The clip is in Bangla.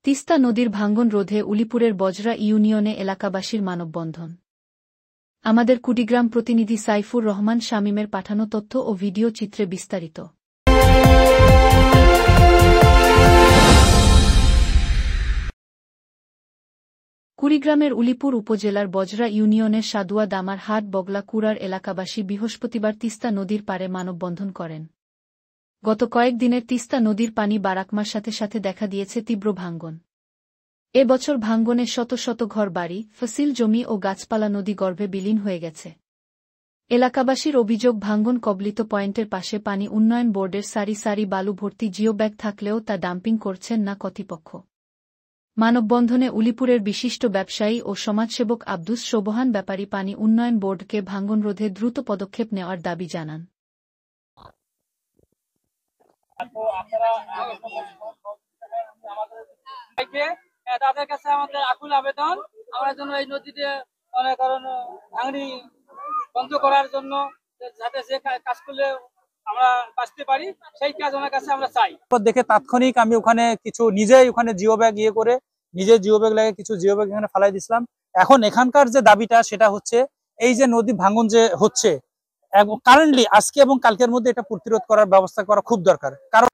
তিস্তা নদীর ভাঙ্গন রোধে উলিপুরের বজরা ইউনিয়নে এলাকাবাসীর মানববন্ধন। আমাদের কুড়িগ্রাম প্রতিনিধি সাইফুর রহমান শামীমের পাঠানো তথ্য ও ভিডিও চিত্রে বিস্তারিত। কুড়িগ্রামের উলিপুর উপজেলার বজরা ইউনিয়নের সাদুয়া দামার হাট বগলা কুড়ার এলাকাবাসী বৃহস্পতিবার তিস্তা নদীর পাড়ে মানববন্ধন করেন। গত কয়েকদিনের তিস্তা নদীর পানি বারাকমার সাথে সাথে দেখা দিয়েছে তীব্র ভাঙ্গন। এ বছর ভাঙ্গনে শত শত ঘরবাড়ি, ফসিল জমি ও গাছপালা নদী গর্ভে বিলীন হয়ে গেছে। এলাকাবাসীর অভিযোগ, ভাঙ্গন কবলিত পয়েন্টের পাশে পানি উন্নয়ন বোর্ডের সারি সারি বালু ভর্তি জিও ব্যাগ থাকলেও তা ডাম্পিং করছেন না কর্তৃপক্ষ। মানববন্ধনে উলিপুরের বিশিষ্ট ব্যবসায়ী ও সমাজসেবক আব্দুস সোবহান ব্যাপারী পানি উন্নয়ন বোর্ডকে ভাঙ্গন রোধে দ্রুত পদক্ষেপ নেওয়ার দাবি জানান। তাদের কাছে আমাদের আকুল আবেদন, আমরা যেন এই নদীতে ভাঙড়ি বন্ধ করার জন্য, যাতে যে কাজ করলে আমরা বাঁচতে পারি সেই কাজ ওনার কাছে আমরা চাই। দেখে তাৎক্ষণিক আমি ওখানে কিছু নিজেই ওখানে জিও ব্যাগ করে নিজে জিও ব্যাগ লাগে কিছু জিও ব্যাগ এখানে ফেলাই দিছিলাম। এখন এখানকার যে দাবিটা সেটা হচ্ছে এই যে নদী ভাঙন যে হচ্ছে কারেন্টলি আজকে এবং কালকের মধ্যে এটা প্রতিরোধ করার ব্যবস্থা করা খুব দরকার। কারণ